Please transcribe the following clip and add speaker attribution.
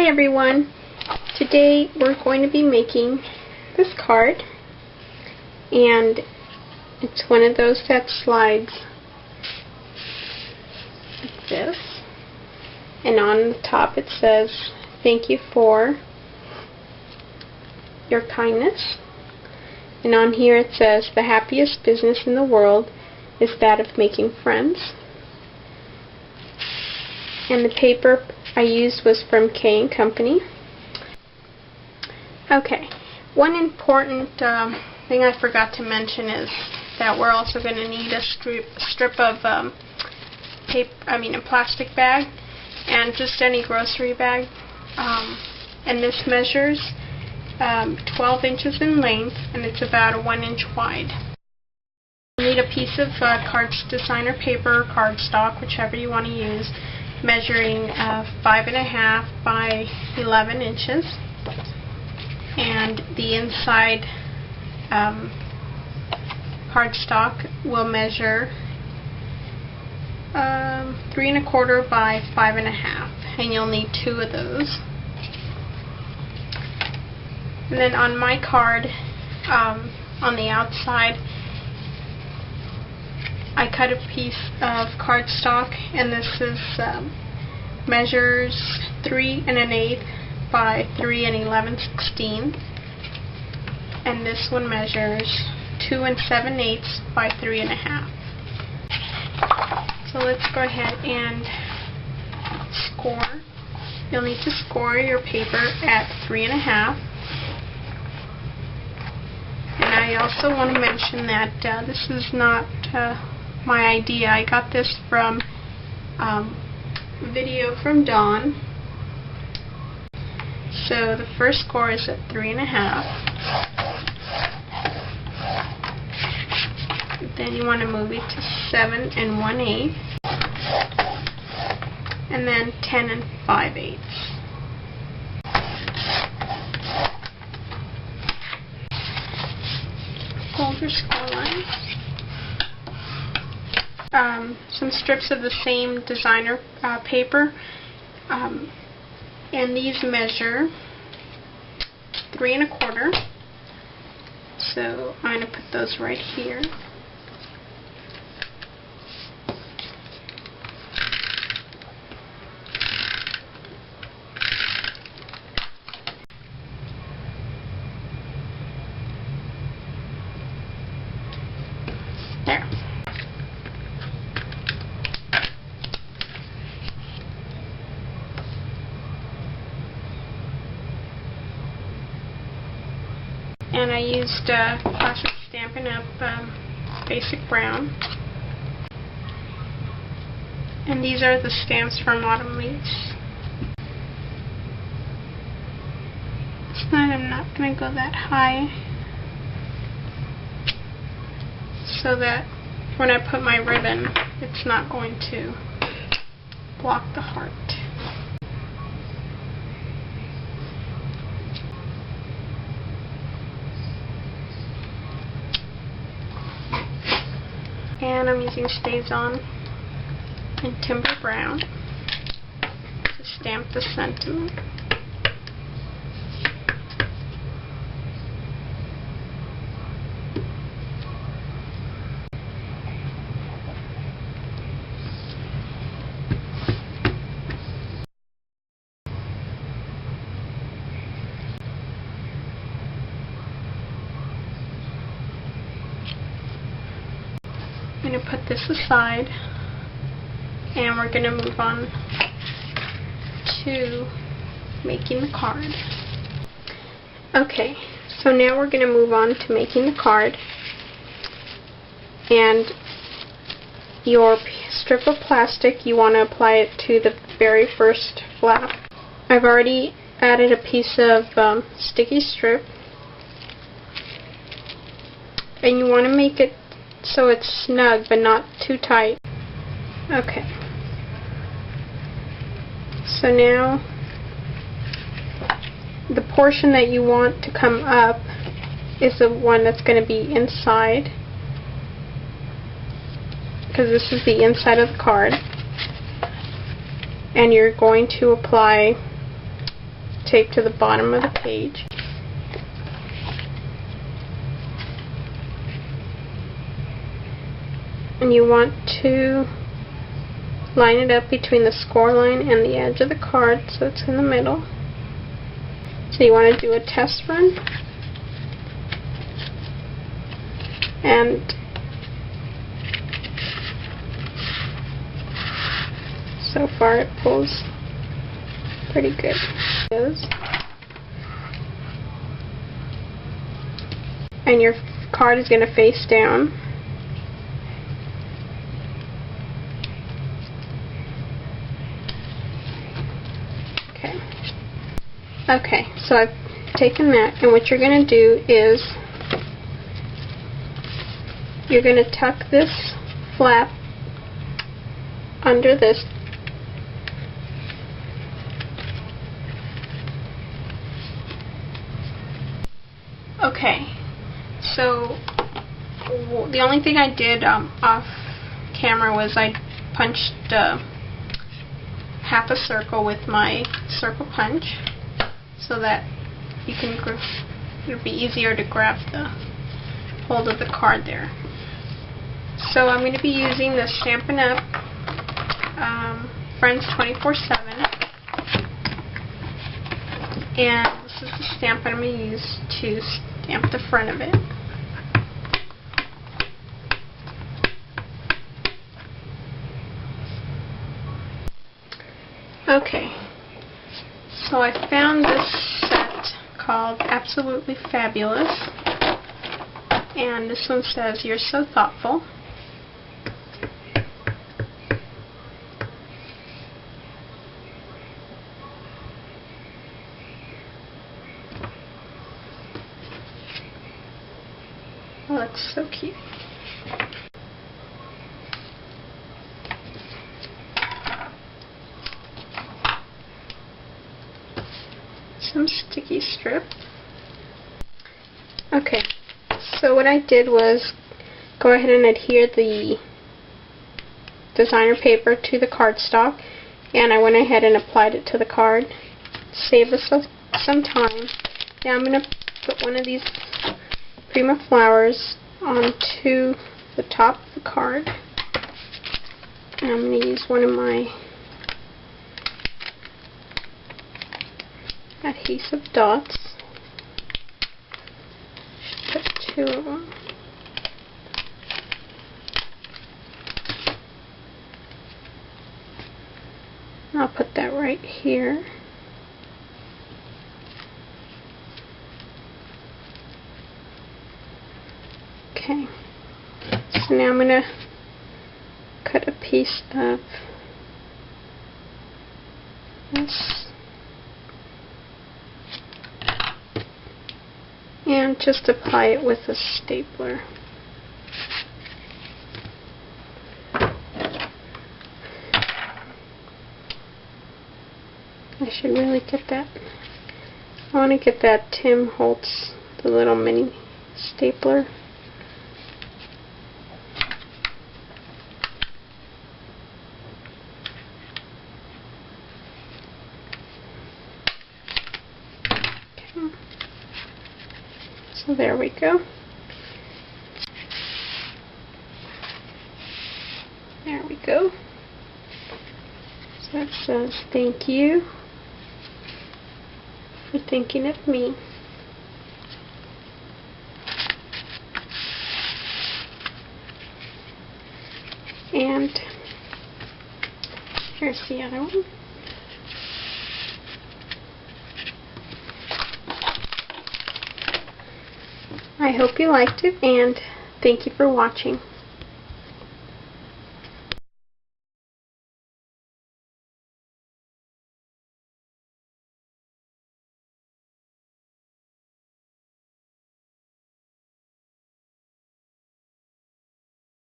Speaker 1: Hi everyone! Today we're going to be making this card, and it's one of those that slides like this, and on the top it says, "Thank you for your kindness," and on here it says, "The happiest business in the world is that of making friends." And the paper I used was from K & Company. Okay, one important thing I forgot to mention is that we're also going to need a strip of a plastic bag, and just any grocery bag. And this measures 12 inches in length, and it's about 1 inch wide. You'll need a piece of designer paper or cardstock, whichever you want to use, measuring 5.5 by 11 inches, and the inside cardstock will measure 3.25 by 5.5, and you'll need 2 of those. And then on my card, on the outside, I cut a piece of cardstock, and this is measures 3 1/8 by 3 11/16, and this one measures 2 7/8 by 3 1/2. So let's go ahead and score. You'll need to score your paper at 3 1/2. And I also want to mention that this is not my idea. I got this from a video from Dawn. So the first score is at 3 1/2. Then you want to move it to 7 1/8, and then 10 5/8. Hold your score line. Some strips of the same designer paper, and these measure 3 1/4. So I'm going to put those right here. There. And I used plastic Stampin' Up! Basic Brown. And these are the stamps from Autumn Leaves. I'm not going to go that high, so that when I put my ribbon, it's not going to block the heart. And I'm using Stays On in Timber Brown to stamp the sentiment. I'm going to put this aside, and we're going to move on to making the card. Okay, so now we're going to move on to making the card, and your strip of plastic, you want to apply it to the very first flap. I've already added a piece of sticky strip, and you want to make it so it's snug but not too tight. Okay. So now the portion that you want to come up is the one that's going to be inside, because this is the inside of the card. And you're going to apply tape to the bottom of the page. And you want to line it up between the score line and the edge of the card so it's in the middle. So you want to do a test run. And so far it pulls pretty good. And your card is going to face down. Okay, so I've taken that, and what you're going to do is you're going to tuck this flap under this. Okay, so the only thing I did off camera was I punched half a circle with my circle punch, so that you can it'll be easier to grab the hold of the card there. So I'm going to be using the Stampin' Up! Friends 24/7, and this is the stamp I'm going to use to stamp the front of it. Okay. So I found this set called Absolutely Fabulous, and this one says, "You're so thoughtful." Oh, that's so cute. Some sticky strip. Okay, so what I did was go ahead and adhere the designer paper to the cardstock, and I went ahead and applied it to the card. Save us some time. Now I'm going to put one of these Prima flowers onto the top of the card, and I'm going to use one of my adhesive dots. Put two of them. I'll put that right here. Okay. So now I'm going to cut a piece of this and just apply it with a stapler. I should really get that. I want to get that Tim Holtz, the little mini stapler. Okay. So there we go. There we go. So that says, "Thank you for thinking of me." And here's the other one. I hope you liked it, and thank you for watching.